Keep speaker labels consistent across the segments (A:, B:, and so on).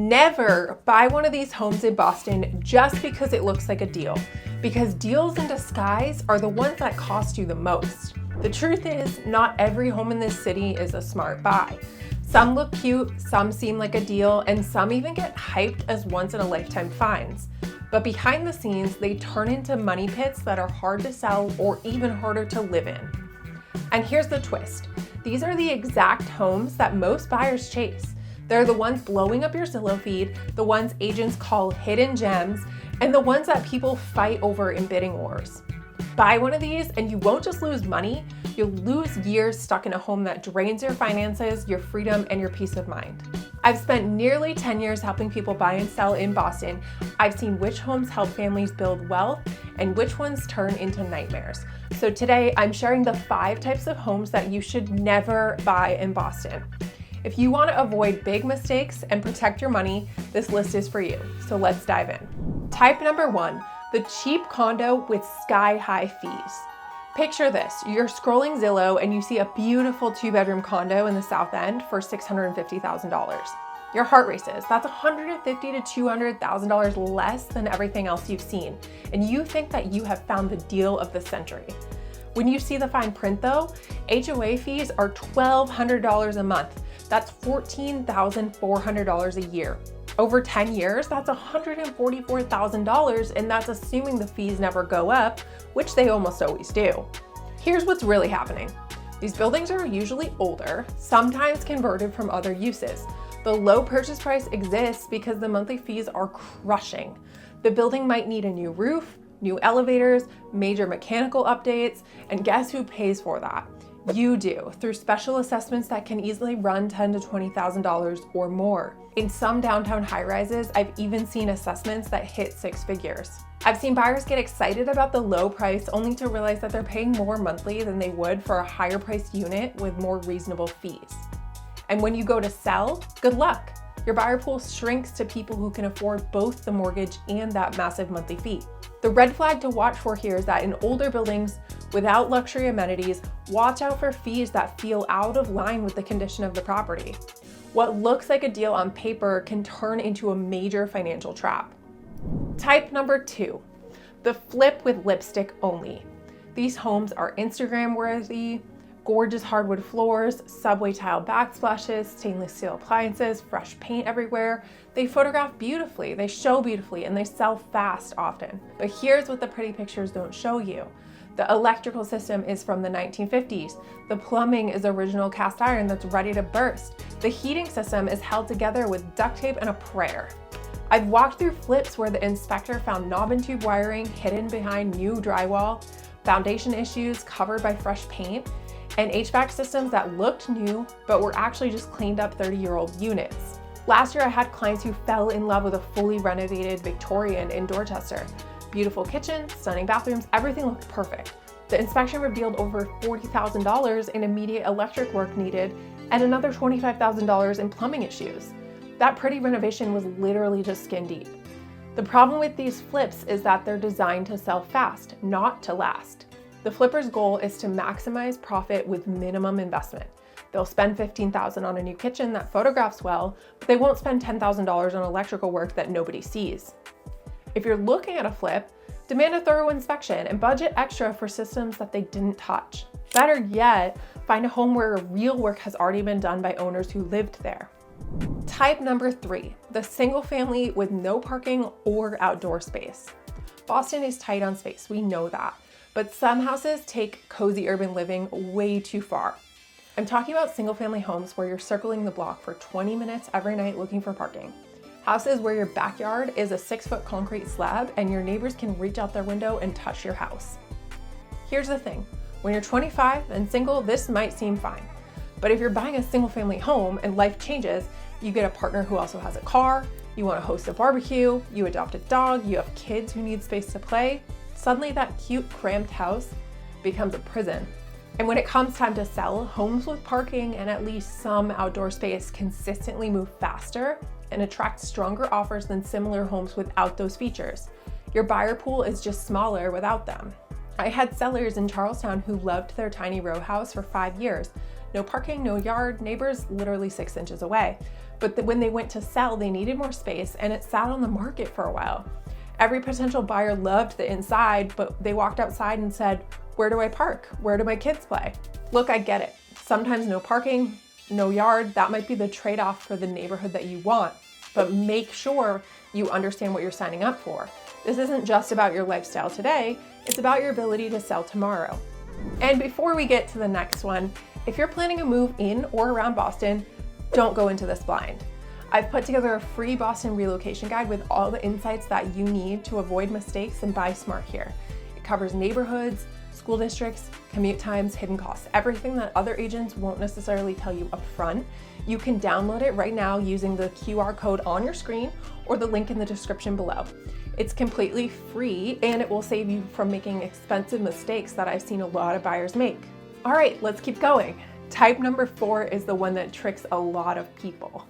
A: Never buy one of these homes in Boston just because it looks like a deal, because deals in disguise are the ones that cost you the most. The truth is, not every home in this city is a smart buy. Some look cute, some seem like a deal, and some even get hyped as once-in-a-lifetime finds. But behind the scenes, they turn into money pits that are hard to sell or even harder to live in. And here's the twist. These are the exact homes that most buyers chase. They're the ones blowing up your Zillow feed, the ones agents call hidden gems, and the ones that people fight over in bidding wars. Buy one of these and you won't just lose money, you'll lose years stuck in a home that drains your finances, your freedom, and your peace of mind. I've spent nearly 10 years helping people buy and sell in Boston. I've seen which homes help families build wealth and which ones turn into nightmares. So today I'm sharing the 5 types of homes that you should never buy in Boston. If you want to avoid big mistakes and protect your money, this list is for you. So let's dive in. Type number 1, the cheap condo with sky-high fees. Picture this, you're scrolling Zillow and you see a beautiful 2-bedroom condo in the South End for $650,000. Your heart races. That's $150,000 to $200,000 less than everything else you've seen. And you think that you have found the deal of the century. When you see the fine print though, HOA fees are $1,200 a month. That's $14,400 a year. Over 10 years, that's $144,000, and that's assuming the fees never go up, which they almost always do. Here's what's really happening. These buildings are usually older, sometimes converted from other uses. The low purchase price exists because the monthly fees are crushing. The building might need a new roof, new elevators, major mechanical updates, and guess who pays for that? You do, through special assessments that can easily run $10,000 to $20,000 or more. In some downtown high-rises, I've even seen assessments that hit 6 figures. I've seen buyers get excited about the low price only to realize that they're paying more monthly than they would for a higher priced unit with more reasonable fees. And when you go to sell, good luck. Your buyer pool shrinks to people who can afford both the mortgage and that massive monthly fee. The red flag to watch for here is that in older buildings without luxury amenities, watch out for fees that feel out of line with the condition of the property. What looks like a deal on paper can turn into a major financial trap. Type number 2, the flip with lipstick only. These homes are Instagram worthy, gorgeous hardwood floors, subway tile backsplashes, stainless steel appliances, fresh paint everywhere. They photograph beautifully, they show beautifully, and they sell fast often. But here's what the pretty pictures don't show you. The electrical system is from the 1950s. The plumbing is original cast iron that's ready to burst. The heating system is held together with duct tape and a prayer. I've walked through flips where the inspector found knob and tube wiring hidden behind new drywall, foundation issues covered by fresh paint, and HVAC systems that looked new but were actually just cleaned up 30-year-old units. Last year I had clients who fell in love with a fully renovated Victorian in Dorchester. Beautiful kitchen, stunning bathrooms, everything looked perfect. The inspection revealed over $40,000 in immediate electric work needed and another $25,000 in plumbing issues. That pretty renovation was literally just skin deep. The problem with these flips is that they're designed to sell fast, not to last. The flipper's goal is to maximize profit with minimum investment. They'll spend $15,000 on a new kitchen that photographs well, but they won't spend $10,000 on electrical work that nobody sees. If you're looking at a flip, demand a thorough inspection and budget extra for systems that they didn't touch. Better yet, find a home where real work has already been done by owners who lived there. Type number 3, the single family with no parking or outdoor space. Boston is tight on space, we know that, but some houses take cozy urban living way too far. I'm talking about single family homes where you're circling the block for 20 minutes every night looking for parking. Houses where your backyard is a 6-foot concrete slab and your neighbors can reach out their window and touch your house. Here's the thing, when you're 25 and single, this might seem fine. But if you're buying a single family home and life changes, you get a partner who also has a car, you want to host a barbecue, you adopt a dog, you have kids who need space to play, suddenly that cute cramped house becomes a prison. And when it comes time to sell, homes with parking and at least some outdoor space consistently move faster and attract stronger offers than similar homes without those features. Your buyer pool is just smaller without them. I had sellers in Charlestown who loved their tiny row house for 5 years. No parking, no yard, neighbors literally 6 inches away. But when they went to sell, they needed more space and it sat on the market for a while. Every potential buyer loved the inside, but they walked outside and said, where do I park? Where do my kids play? Look, I get it. Sometimes no parking, no yard, that might be the trade-off for the neighborhood that you want, but make sure you understand what you're signing up for. This isn't just about your lifestyle today, it's about your ability to sell tomorrow. And before we get to the next one, if you're planning a move in or around Boston, don't go into this blind. I've put together a free Boston relocation guide with all the insights that you need to avoid mistakes and buy smart here. It covers neighborhoods, school districts, commute times, hidden costs, everything that other agents won't necessarily tell you up front. You can download it right now using the QR code on your screen or the link in the description below. It's completely free and it will save you from making expensive mistakes that I've seen a lot of buyers make. All right, let's keep going. Type number 4 is the one that tricks a lot of people.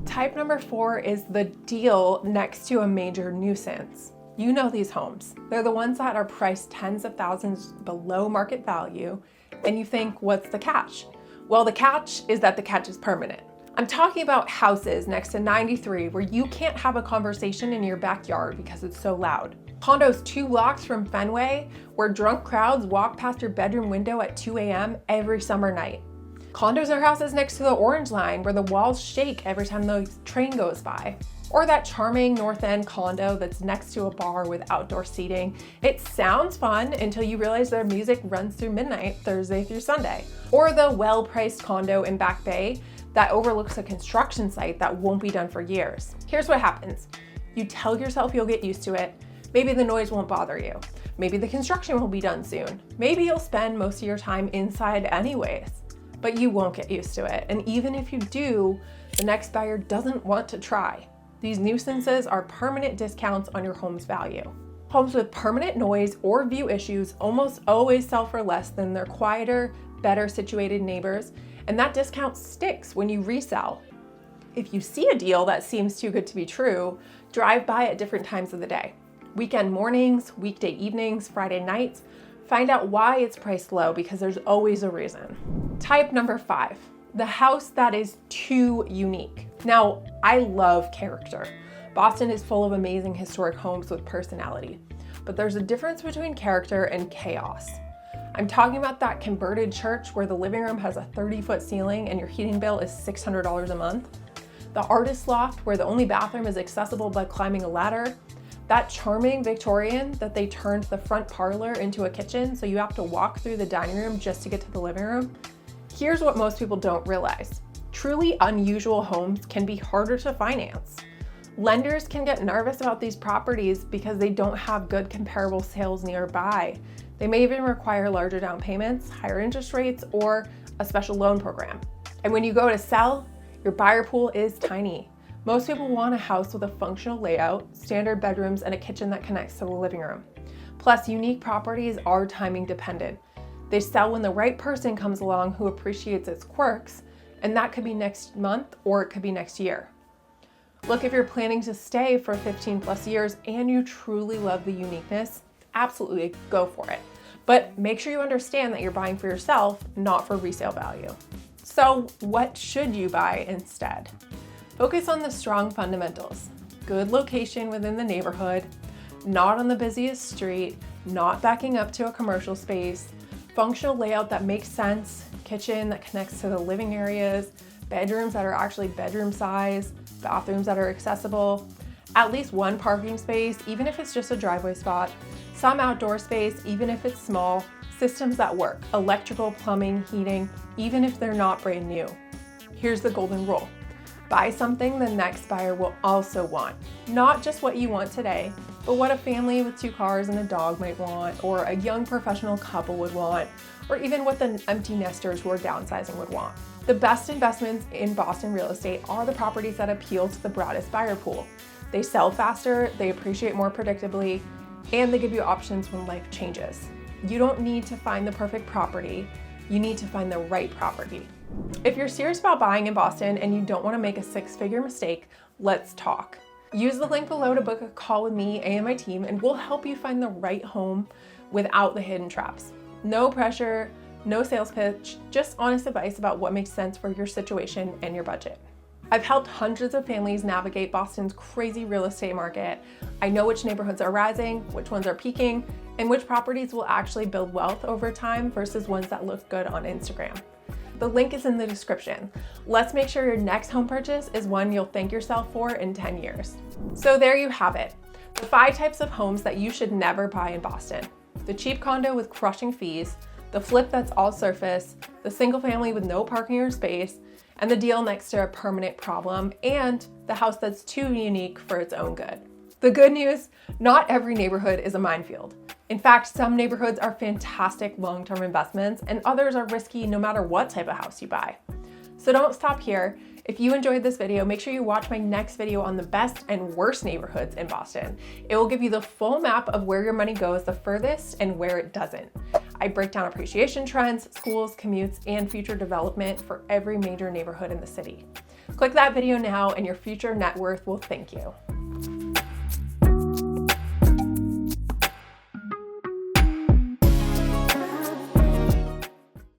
A: Type number 4 is the deal next to a major nuisance. You know these homes. They're the ones that are priced tens of thousands below market value, and you think, what's the catch? Well, the catch is that the catch is permanent. I'm talking about houses next to 93 where you can't have a conversation in your backyard because it's so loud. Condos 2 blocks from Fenway where drunk crowds walk past your bedroom window at 2 a.m. every summer night. Condos or houses next to the Orange Line where the walls shake every time the train goes by. Or that charming North End condo that's next to a bar with outdoor seating. It sounds fun until you realize their music runs through midnight, Thursday through Sunday. Or the well-priced condo in Back Bay that overlooks a construction site that won't be done for years. Here's what happens. You tell yourself you'll get used to it. Maybe the noise won't bother you. Maybe the construction will be done soon. Maybe you'll spend most of your time inside anyways, but you won't get used to it. And even if you do, the next buyer doesn't want to try. These nuisances are permanent discounts on your home's value. Homes with permanent noise or view issues almost always sell for less than their quieter, better situated neighbors, and that discount sticks when you resell. If you see a deal that seems too good to be true, drive by at different times of the day. Weekend mornings, weekday evenings, Friday nights. Find out why it's priced low because there's always a reason. Type number 5, the house that is too unique. Now, I love character. Boston is full of amazing historic homes with personality, but there's a difference between character and chaos. I'm talking about that converted church where the living room has a 30-foot ceiling and your heating bill is $600 a month. The artist loft where the only bathroom is accessible by climbing a ladder. That charming Victorian that they turned the front parlor into a kitchen so you have to walk through the dining room just to get to the living room. Here's what most people don't realize. Truly unusual homes can be harder to finance. Lenders can get nervous about these properties because they don't have good comparable sales nearby. They may even require larger down payments, higher interest rates, or a special loan program. And when you go to sell, your buyer pool is tiny. Most people want a house with a functional layout, standard bedrooms, and a kitchen that connects to the living room. Plus, unique properties are timing dependent. They sell when the right person comes along who appreciates its quirks, and that could be next month or it could be next year. Look, if you're planning to stay for 15 plus years and you truly love the uniqueness, absolutely go for it. But make sure you understand that you're buying for yourself, not for resale value. So what should you buy instead? Focus on the strong fundamentals. Good location within the neighborhood, not on the busiest street, not backing up to a commercial space, functional layout that makes sense, kitchen that connects to the living areas, bedrooms that are actually bedroom size, bathrooms that are accessible, at least one parking space, even if it's just a driveway spot, some outdoor space, even if it's small, systems that work, electrical, plumbing, heating, even if they're not brand new. Here's the golden rule. Buy something the next buyer will also want. Not just what you want today, but what a family with 2 cars and a dog might want, or a young professional couple would want, or even what the empty nesters who are downsizing would want. The best investments in Boston real estate are the properties that appeal to the broadest buyer pool. They sell faster, they appreciate more predictably, and they give you options when life changes. You don't need to find the perfect property, you need to find the right property. If you're serious about buying in Boston and you don't want to make a 6-figure mistake, let's talk. Use the link below to book a call with me and my team, and we'll help you find the right home without the hidden traps. No pressure, no sales pitch, just honest advice about what makes sense for your situation and your budget. I've helped hundreds of families navigate Boston's crazy real estate market. I know which neighborhoods are rising, which ones are peaking, and which properties will actually build wealth over time versus ones that look good on Instagram. The link is in the description. Let's make sure your next home purchase is one you'll thank yourself for in 10 years. So there you have it. The 5 types of homes that you should never buy in Boston. The cheap condo with crushing fees, the flip that's all surface, the single family with no parking or space, and the deal next to a permanent problem, and the house that's too unique for its own good. The good news, not every neighborhood is a minefield. In fact, some neighborhoods are fantastic long-term investments and others are risky no matter what type of house you buy. So don't stop here. If you enjoyed this video, make sure you watch my next video on the best and worst neighborhoods in Boston. It will give you the full map of where your money goes the furthest and where it doesn't. I break down appreciation trends, schools, commutes, and future development for every major neighborhood in the city. Click that video now and your future net worth will thank you.